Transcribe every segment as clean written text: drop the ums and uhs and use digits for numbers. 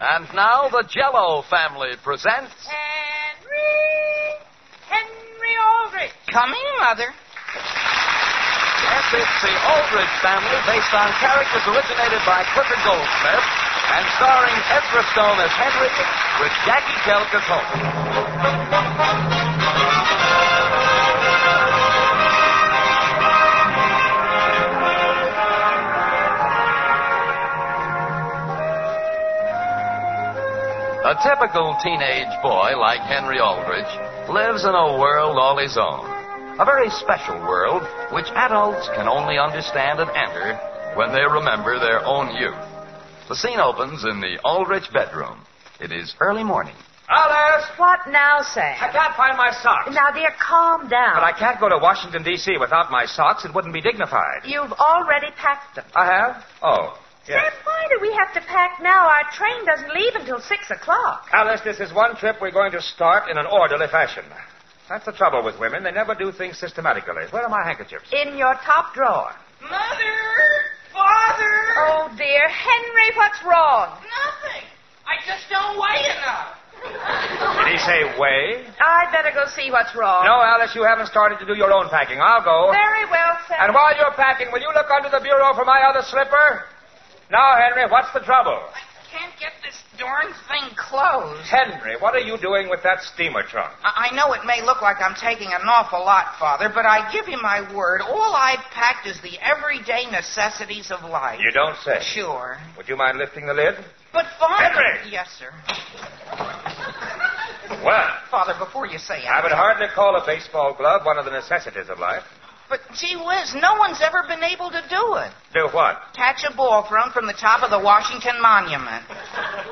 And now the Jell-O family presents... Hen-ree Al-drich. Coming, Mother. Yes, it's the Aldrich Family, based on characters originated by Clifford Goldsmith and starring Ezra Stone as Hen-ree with Jackie Kelk as Homer. A typical teenage boy like Hen-ree Al-drich lives in a world all his own. A very special world which adults can only understand and enter when they remember their own youth. The scene opens in the Aldrich bedroom. It is early morning. Alice! What now, Sam? I can't find my socks. Now, dear, calm down. But I can't go to Washington, D.C. without my socks. It wouldn't be dignified. You've already packed them. I have? Oh, yes. Sam, why do we have to pack now? Our train doesn't leave until 6 o'clock. Alice, this is one trip we're going to start in an orderly fashion. That's the trouble with women. They never do things systematically. Where are my handkerchiefs? In your top drawer. Mother! Father! Oh, dear. Henry, what's wrong? Nothing. I just don't weigh enough. Did he say weigh? I'd better go see what's wrong. No, Alice, you haven't started to do your own packing. I'll go. Very well, Sam. And while you're packing, will you look under the bureau for my other slipper? Now, Henry, what's the trouble? I can't get this darn thing closed. Henry, what are you doing with that steamer trunk? I know it may look like I'm taking an awful lot, Father, but I give you my word, all I've packed is the everyday necessities of life. You don't say. Sure. Would you mind lifting the lid? But, Father... Henry! Yes, sir. Well, Father, before you say I would hardly call a baseball glove one of the necessities of life. But, gee whiz, no one's ever been able to do it. Do what? Catch a ball thrown from the top of the Washington Monument.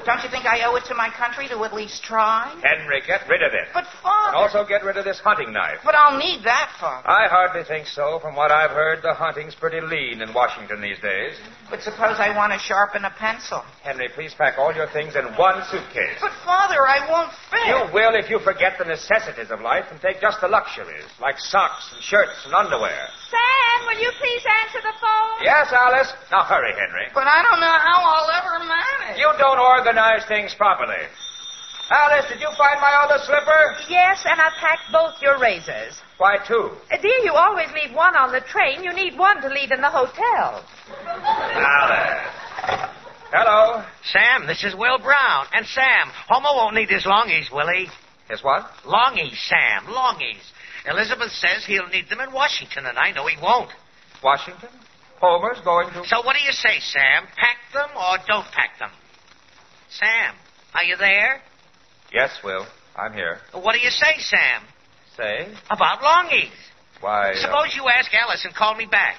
Don't you think I owe it to my country to at least try? Henry, get rid of it. But, And Father... also get rid of this hunting knife. But I'll need that, Father. I hardly think so. From what I've heard, the hunting's pretty lean in Washington these days. But suppose I want to sharpen a pencil. Henry, please pack all your things in one suitcase. But, Father, I won't fit. You will if you forget the necessities of life and take just the luxuries, like socks and shirts and underwear. Sam, will you please answer the phone? Yes, Alice? Now hurry, Henry. But I don't know how I'll ever manage. You don't organize things properly. Alice, did you find my other slipper? Yes, and I packed both your razors. Why, two? Dear, you always leave one on the train. You need one to leave in the hotel. Alice. Hello. Sam, this is Will Brown. And Sam, Homer won't need his longies, will he? Yes, what? Longies, Sam, longies. Elizabeth says he'll need them in Washington, and I know he won't. Washington? Homer's going to... So what do you say, Sam? Pack them or don't pack them? Sam, are you there? Yes, Will. I'm here. What do you say, Sam? Say? About longies. Why, Suppose you ask Alice and call me back.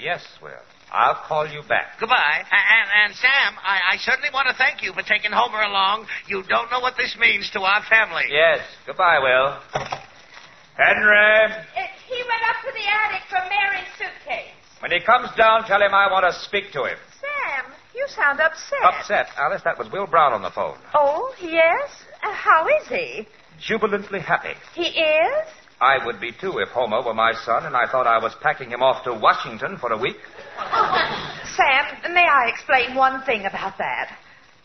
Yes, Will. I'll call you back. Goodbye. And Sam, I certainly want to thank you for taking Homer along. You don't know what this means to our family. Yes. Goodbye, Will. Henry. He went up to the attic for Mary's suitcase. When he comes down, tell him I want to speak to him. Sam, you sound upset. Upset, Alice. That was Will Brown on the phone. Oh, yes? How is he? Jubilantly happy. He is? I would be, too, if Homer were my son and I thought I was packing him off to Washington for a week. Sam, may I explain one thing about that?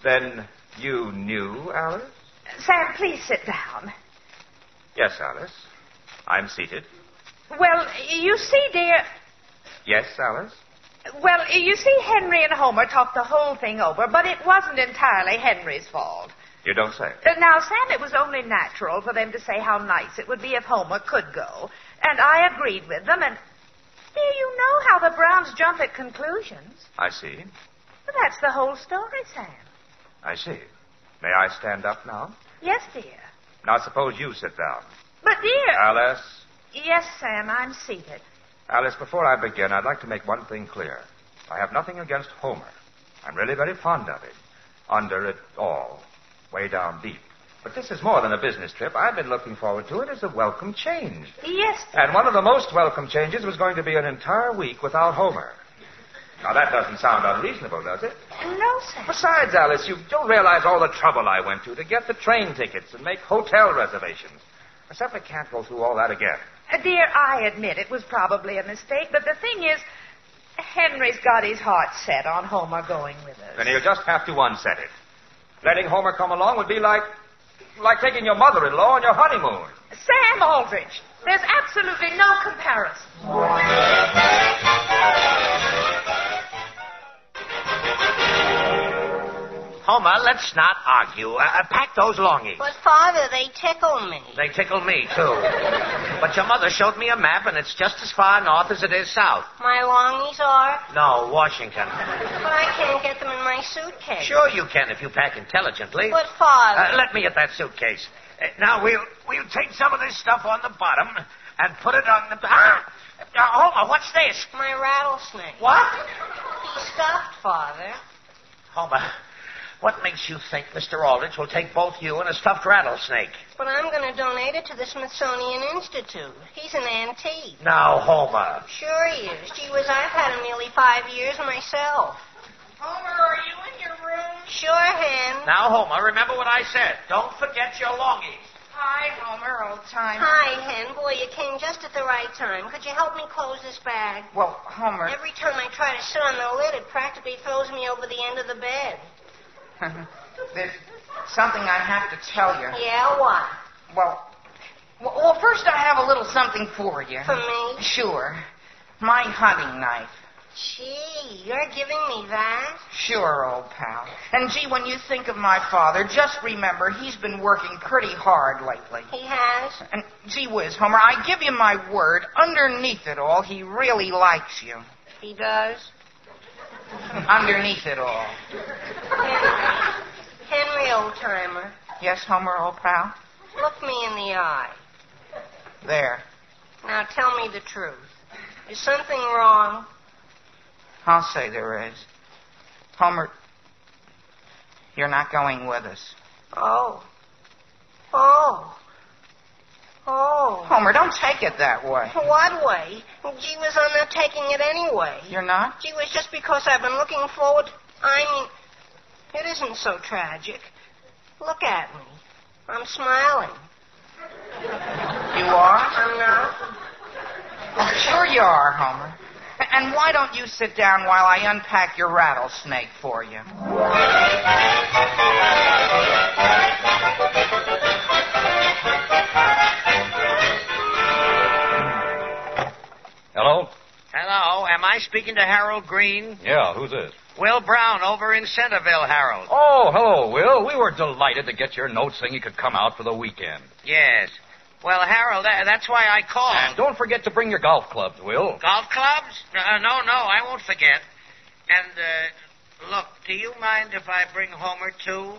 Then you knew, Alice? Sam, please sit down. Yes, Alice. I'm seated. Well, you see, dear... Yes, Alice? Well, you see, Henry and Homer talked the whole thing over, but it wasn't entirely Henry's fault. You don't say. Now, Sam, it was only natural for them to say how nice it would be if Homer could go. And I agreed with them, and... Dear, you know how the Browns jump at conclusions. I see. Well, that's the whole story, Sam. I see. May I stand up now? Yes, dear. Now, suppose you sit down. But, dear... Alice? Yes, Sam, I'm seated. Alice, before I begin, I'd like to make one thing clear. I have nothing against Homer. I'm really very fond of him. Under it all. Way down deep. But this is more than a business trip. I've been looking forward to it as a welcome change. Yes, dear. And one of the most welcome changes was going to be an entire week without Homer. Now, that doesn't sound unreasonable, does it? No, Sam. Besides, Alice, you don't realize all the trouble I went to get the train tickets and make hotel reservations. I simply can't go through all that again. Dear, I admit it was probably a mistake, but the thing is, Henry's got his heart set on Homer going with us. Then he'll just have to unset it. Letting Homer come along would be like taking your mother-in-law on your honeymoon. Sam Aldrich, there's absolutely no comparison. Homer, let's not argue. Pack those longies. But, Father, they tickle me. They tickle me, too. But your mother showed me a map, and it's just as far north as it is south. My longies are? No, Washington. But I can't get them in my suitcase. Sure you can if you pack intelligently. But, Father... Let me at that suitcase. Now, we'll take some of this stuff on the bottom and put it on the... Homer, what's this? My rattlesnake. What? He's stuffed, Father. Homer, what makes you think Mr. Aldrich will take both you and a stuffed rattlesnake? But I'm going to donate it to the Smithsonian Institute. He's an antique. Now, Homer. Sure he is. Gee whiz, I've had him nearly 5 years myself. Homer, are you in your room? Sure, Hen. Now, Homer, remember what I said. Don't forget your longies. Hi, Homer, old timer. Hi, Hen. Boy, you came just at the right time. Could you help me close this bag? Well, Homer... Every time I try to sit on the lid, it practically throws me over the end of the bed. There's something I have to tell you. Yeah, what? Well, first I have a little something for you. For me? Sure. My hunting knife. Gee, you're giving me that? Sure, old pal. And gee, when you think of my father, just remember he's been working pretty hard lately. He has? And gee whiz, Homer, I give you my word, underneath it all, he really likes you. He does? Underneath it all. Hen-ree, old-timer. Yes, Homer, old pal? Look me in the eye. There. Now tell me the truth. Is something wrong? I'll say there is. Homer, you're not going with us. Oh. Homer, don't take it that way. What way? Gee whiz, I'm not taking it anyway. You're not? Gee whiz, just because I've been looking forward... it isn't so tragic. Look at me. I'm smiling. You are? I'm not. Oh, sure you are, Homer. And why don't you sit down while I unpack your rattlesnake for you? Hello? Hello, am I speaking to Harold Green? Yeah, who's this? Will Brown over in Centerville, Harold. Oh, hello, Will. We were delighted to get your note saying you could come out for the weekend. Yes. Well, Harold, that's why I called. And don't forget to bring your golf clubs, Will. Golf clubs? No, I won't forget. And, look, do you mind if I bring Homer, too?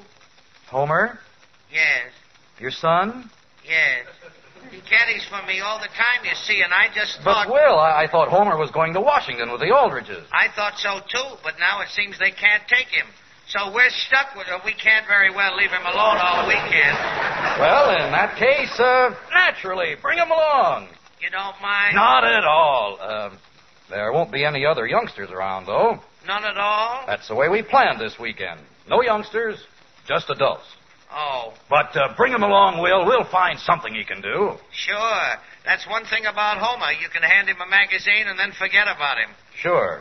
Homer? Yes. Your son? Yes. He caddies for me all the time, you see, and I just thought... But, Will, I thought Homer was going to Washington with the Aldriches. I thought so, too, but now it seems they can't take him. So we're stuck with him. We can't very well leave him alone all weekend. Well, in that case, naturally, bring him along. You don't mind? Not at all. There won't be any other youngsters around, though. None at all? That's the way we planned this weekend. No youngsters, just adults. Oh. But bring him along, Will. We'll find something he can do. Sure. That's one thing about Homer. You can hand him a magazine and then forget about him. Sure.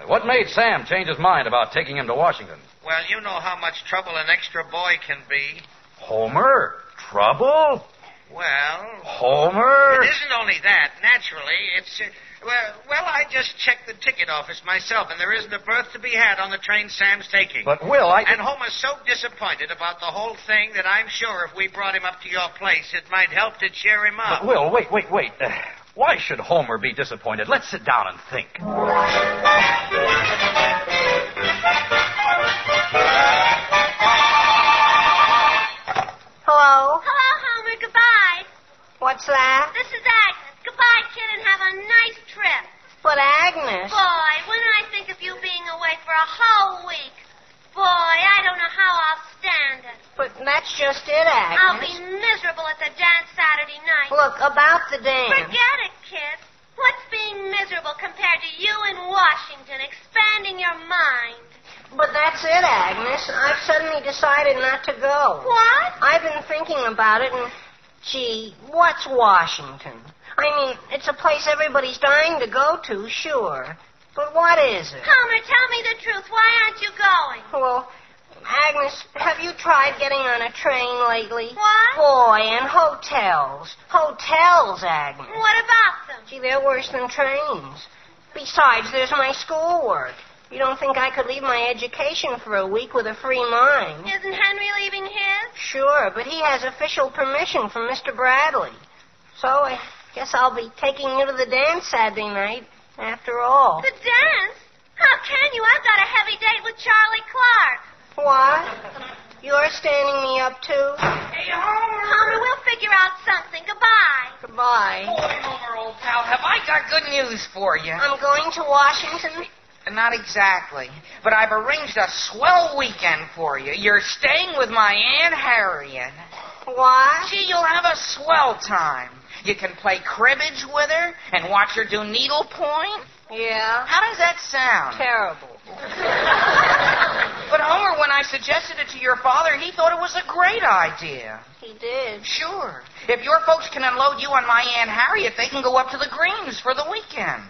What made Sam change his mind about taking him to Washington? Well, you know how much trouble an extra boy can be. Homer? Trouble? Well... Homer? It isn't only that. Naturally, it's... Well, I just checked the ticket office myself, and there isn't a berth to be had on the train Sam's taking. But, Will, And Homer's so disappointed about the whole thing that I'm sure if we brought him up to your place, it might help to cheer him up. But, Will, wait. Why should Homer be disappointed? Let's sit down and think. Hello? Hello, Homer. Goodbye. What's that? This is Agnes. Goodbye, kid, and have a nice trip. But Agnes... Boy, when I think of you being away for a whole week, boy, I don't know how I'll stand it. But that's just it, Agnes. I'll be miserable at the dance Saturday night. Look, about the dance... Forget it, kid. What's being miserable compared to you in Washington, expanding your mind? But that's it, Agnes. I've suddenly decided not to go. What? I've been thinking about it, and... Gee, what's Washington? I mean, it's a place everybody's dying to go to, sure. But what is it? Homer, tell me the truth. Why aren't you going? Well, Agnes, have you tried getting on a train lately? What? Boy, and hotels. Hotels, Agnes. What about them? Gee, they're worse than trains. Besides, there's my schoolwork. You don't think I could leave my education for a week with a free mind? Isn't Henry leaving his? Sure, but he has official permission from Mr. Bradley. So I guess I'll be taking you to the dance Saturday night, after all. The dance? How can you? I've got a heavy date with Charlie Clark. What? You're standing me up, too? Hey, Homer! Homer, we'll figure out something. Goodbye. Goodbye. Boy, Homer, old pal, have I got good news for you? I'm going to Washington. Not exactly, but I've arranged a swell weekend for you. You're staying with my Aunt Harriet. What? Gee, you'll have a swell time. You can play cribbage with her and watch her do needlepoint. Yeah? How does that sound? Terrible. But, Homer, when I suggested it to your father, he thought it was a great idea. He did. Sure. If your folks can unload you on my Aunt Harriet, they can go up to the Greens for the weekend.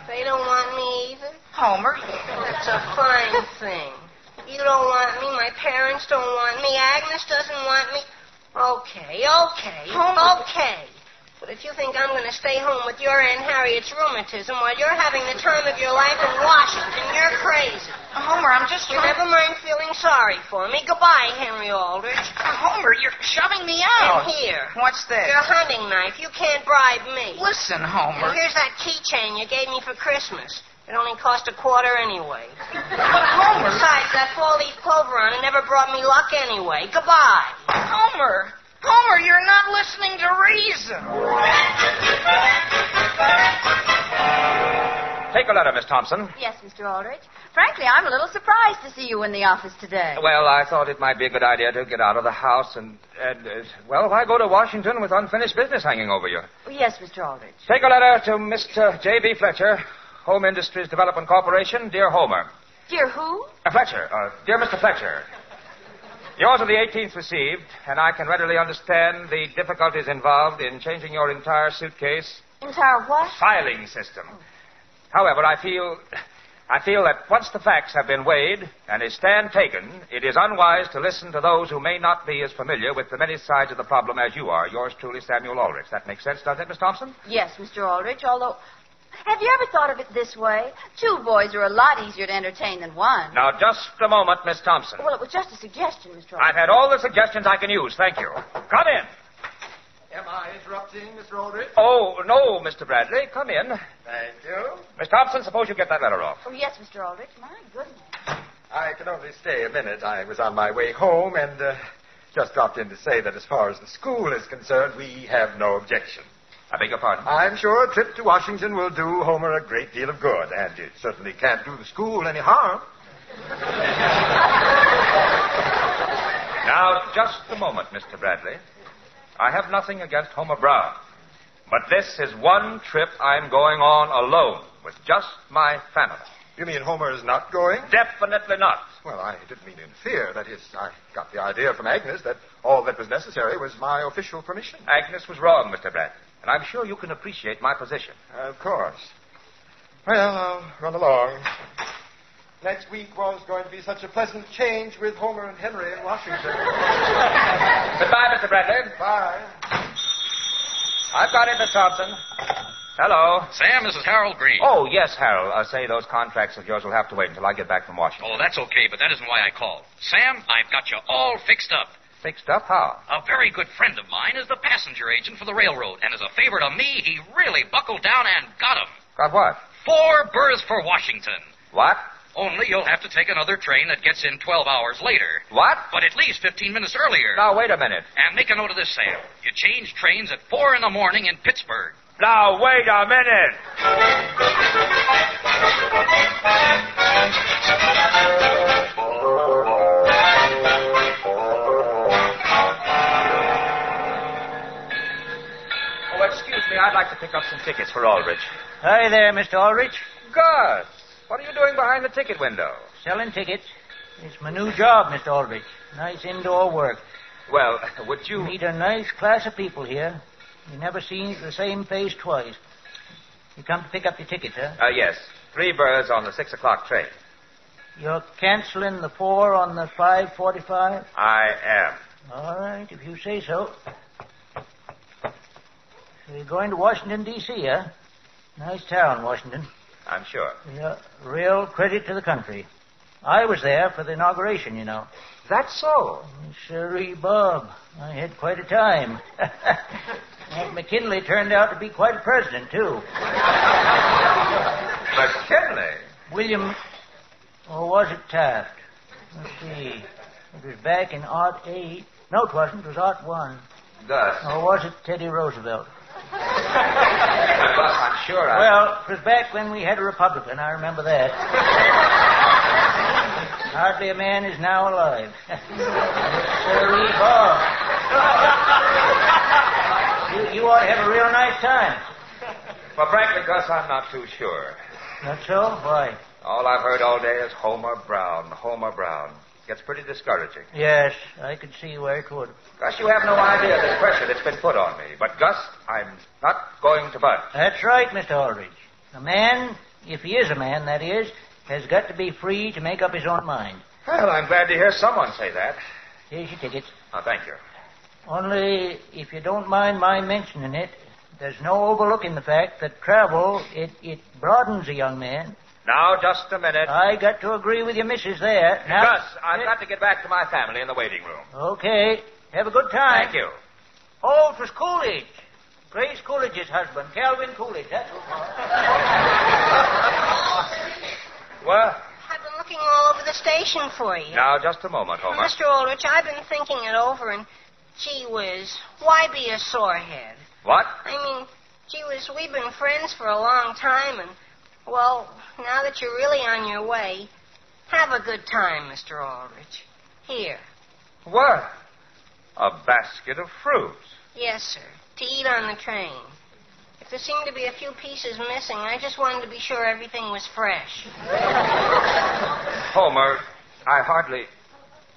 They don't want me either? Homer, That's a fine thing. You don't want me. My parents don't want me. Agnes doesn't want me. Okay. But if you think I'm going to stay home with your Aunt Harriet's rheumatism while you're having the time of your life in Washington, you're crazy. Homer, I'm just You trying... never mind feeling sorry for me. Goodbye, Hen-ree Al-drich. Homer, you're shoving me And out. here. What's this? Your hunting knife. You can't bribe me. Listen, And Homer. here's that keychain you gave me for Christmas. It only cost $0.25 anyway. Homer. Besides, that four-leaf clover on it never brought me luck anyway. Goodbye. Homer, you're not listening to reason. Take a letter, Miss Thompson. Yes, Mr. Aldrich. Frankly, I'm a little surprised to see you in the office today. Well, I thought it might be a good idea to get out of the house and why go to Washington with unfinished business hanging over you? Yes, Mr. Aldrich. Take a letter to Mr. J.B. Fletcher, Home Industries Development Corporation. Dear Homer. Dear who? Fletcher. Dear Mr. Fletcher. Yours of the 18th received, and I can readily understand the difficulties involved in changing your entire suitcase Entire what? filing system. However, I feel that once the facts have been weighed and a stand taken, it is unwise to listen to those who may not be as familiar with the many sides of the problem as you are. Yours truly, Samuel Aldrich. That makes sense, doesn't it, Miss Thompson? Yes, Mr. Aldrich, although... Have you ever thought of it this way? Two boys are a lot easier to entertain than one. Now, just a moment, Miss Thompson. Well, it was just a suggestion, Mr. Aldrich. I've had all the suggestions I can use. Thank you. Come in. Am I interrupting, Mr. Aldrich? Oh, no, Mr. Bradley. Come in. Thank you. Miss Thompson, suppose you get that letter off. Oh, yes, Mr. Aldrich. My goodness. I can only stay a minute. I was on my way home and just dropped in to say that as far as the school is concerned, we have no objection. I beg your pardon? I'm sure a trip to Washington will do Homer a great deal of good, and it certainly can't do the school any harm. Now, just a moment, Mr. Bradley. I have nothing against Homer Brown, but this is one trip I'm going on alone with just my family. You mean Homer is not going? Definitely not. Well, I didn't mean to interfere. That is, I got the idea from Agnes that all that was necessary was my official permission. Agnes was wrong, Mr. Bradley, and I'm sure you can appreciate my position. Of course. Well, I'll run along. Next week was going to be such a pleasant change with Homer and Henry in Washington. Goodbye, Mr. Bradley. Bye. I've got it, Miss Thompson. Hello. Sam, this is Harold Green. Oh, yes, Harold. Say those contracts of yours will have to wait until I get back from Washington. Oh, that's okay, but that isn't why I called. Sam, I've got you all fixed up. Fixed up? How? A very good friend of mine is the passenger agent for the railroad, and as a favor to me, he really buckled down and got 'em. Got what? 4 berths for Washington. What? Only you'll have to take another train that gets in 12 hours later. What? But at least 15 minutes earlier. Now, wait a minute. And make a note of this, Sam. You change trains at 4 in the morning in Pittsburgh. Now, wait a minute. Oh, excuse me. I'd like to pick up some tickets for Aldrich. Hi there, Mr. Aldrich. Gus, what are you doing behind the ticket window? Selling tickets. It's my new job, Mr. Aldrich. Nice indoor work. Well, would you... Meet a nice class of people here. You never see the same face twice. You come to pick up your tickets, huh? Yes. 3 berths on the 6 o'clock train. You're canceling the 4 on the 5:45? I am. All right, if you say so. So you're going to Washington, D.C., huh? Nice town, Washington. I'm sure. Yeah, real credit to the country. I was there for the inauguration, you know. That's so. Sirree, Bob. I had quite a time. That McKinley turned out to be quite a president, too. McKinley? William, or was it Taft? Let's see. It was back in '08. No, it wasn't. It was '01. Gus. Or was it Teddy Roosevelt? Gus, I'm sure I... Well, it was back when we had a Republican. I remember that. Hardly a man is now alive. Sirree, Bob. You ought to have a real nice time. Well, frankly, Gus, I'm not too sure. Not so? Why? All I've heard all day is Homer Brown, Homer Brown. Gets pretty discouraging. Yes, I could see where it would. Gus, you have no idea the pressure that's been put on me. But, Gus, I'm not going to budge. That's right, Mr. Aldrich. A man, if he is a man, that is, has got to be free to make up his own mind. Well, I'm glad to hear someone say that. Here's your ticket. Oh, thank you. Only, if you don't mind my mentioning it, there's no overlooking the fact that travel, it broadens a young man. Now, just a minute. I got to agree with your missus there. Now, Gus, I've got to get back to my family in the waiting room. Okay. Have a good time. Thank you. Oh, it was Coolidge. Grace Coolidge's husband, Calvin Coolidge. That's what it was. What? I've been looking all over the station for you. Now, just a moment, Homer. Mr. Aldrich, I've been thinking it over, and gee whiz, why be a sorehead? What? I mean, gee whiz, we've been friends for a long time, and, well, now that you're really on your way, have a good time, Mr. Aldrich. Here. What? A basket of fruits. Yes, sir. To eat on the train. If there seemed to be a few pieces missing, I just wanted to be sure everything was fresh. Homer, I hardly...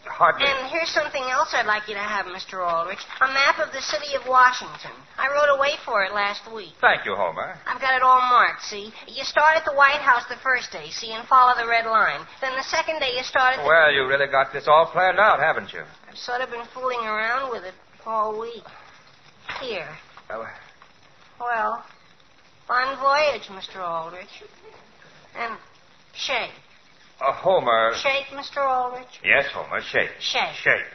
And here's something else I'd like you to have, Mr. Aldrich. A map of the city of Washington. I wrote away for it last week. Thank you, Homer. I've got it all marked, see? You start at the White House the first day, see, and follow the red line. Then the second day you start at the... Well, you really got this all planned out, haven't you? I've sort of been fooling around with it all week. Here. Well, bon voyage, Mr. Aldrich. And shake. Homer... Shake, Mr. Aldrich? Yes, Homer, shake. Shake. Shake.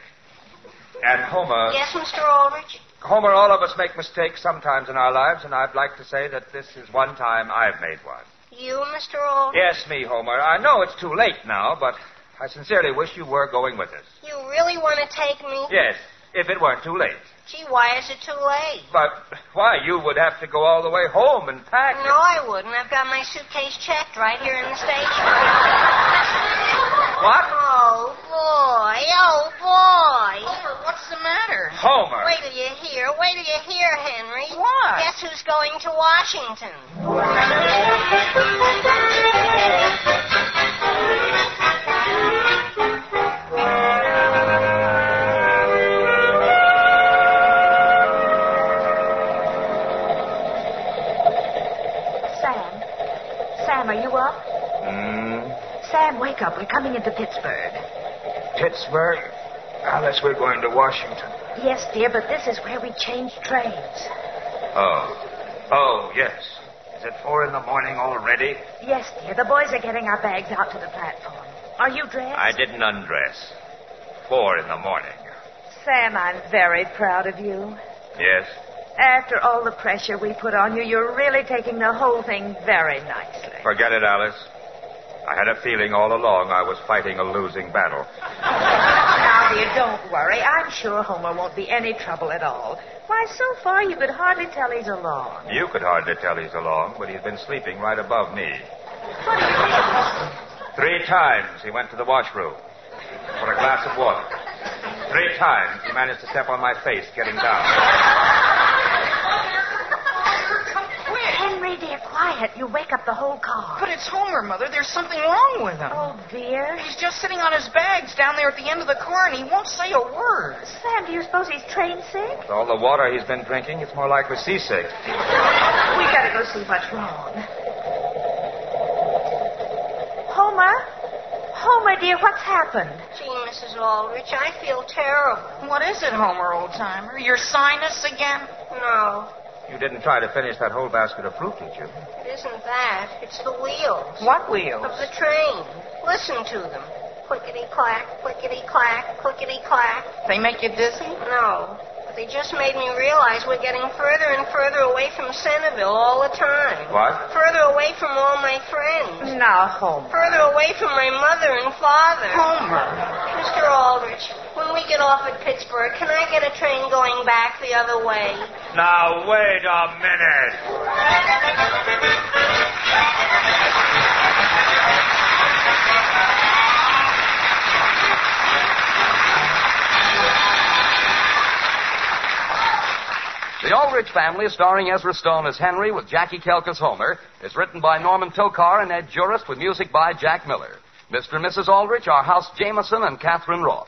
And Homer... Yes, Mr. Aldrich? Homer, all of us make mistakes sometimes in our lives, and I'd like to say that this is one time I've made one. You, Mr. Aldrich? Yes, me, Homer. I know it's too late now, but I sincerely wish you were going with us. You really want to take me? Yes, if it weren't too late. Gee, why is it too late? But why? You would have to go all the way home and pack. No, I wouldn't. I've got my suitcase checked right here in the station. What? Oh, boy. Oh, boy. Homer, what's the matter? Homer. Wait till you hear. Wait till you hear, Henry. What? Guess who's going to Washington? Sam, are you up? Hmm? Sam, wake up. We're coming into Pittsburgh. Pittsburgh? Alice, we're going to Washington. Yes, dear, but this is where we change trains. Oh, yes. Is it 4 a.m. already? Yes, dear. The boys are getting our bags out to the platform. Are you dressed? I didn't undress. 4 a.m. Sam, I'm very proud of you. Yes? After all the pressure we put on you, you're really taking the whole thing very nicely. Forget it, Alice. I had a feeling all along I was fighting a losing battle. Now, dear, don't worry. I'm sure Homer won't be any trouble at all. Why, so far you could hardly tell he's along. You could hardly tell he's along, but he's been sleeping right above me. What do you mean? 3 times he went to the washroom for a glass of water. 3 times he managed to step on my face getting down. Henry, dear, quiet. You wake up the whole car. But it's Homer, Mother. There's something wrong with him. Oh, dear. He's just sitting on his bags down there at the end of the car, and he won't say a word. Sam, do you suppose he's train sick? With all the water he's been drinking, it's more likely seasick. We gotta go see what's wrong. Homer? Homer, dear, what's happened? Gee, Mrs. Aldrich, I feel terrible. What is it, Homer, old-timer? Your sinus again? No, You didn't try to finish that whole basket of fruit, did you? it isn't that. It's the wheels. What wheels? Of the train. Listen to them. Clickety-clack, clickety-clack, clickety-clack. They make you dizzy? No, but they just made me realize we're getting further and further away from Centerville all the time. What? Further away from all my friends. Now, Homer. Further away from my mother and father. Homer. Mr. Aldrich, when we get off at Pittsburgh, can I get a train going back the other way? Now, wait a minute. The Aldrich Family, starring Ezra Stone as Henry with Jackie Kelk as Homer, is written by Norman Tokar and Ed Jurist with music by Jack Miller. Mr. and Mrs. Aldrich are House Jameson and Catherine Roth.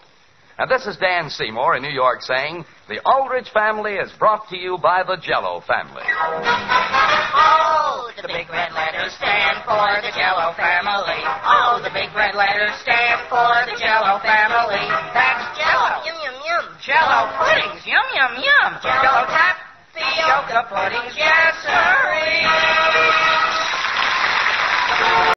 And this is Dan Seymour in New York saying, the Aldrich Family is brought to you by the Jell-O family. Oh, the big red letters stand for the Jell-O family. Oh, the big red letters stand for the Jell-O family. That's Jell-O. Yum, yum, yum. Jell-O puddings. Yum, yum, yum. Jell-O tap. The puddings, yes,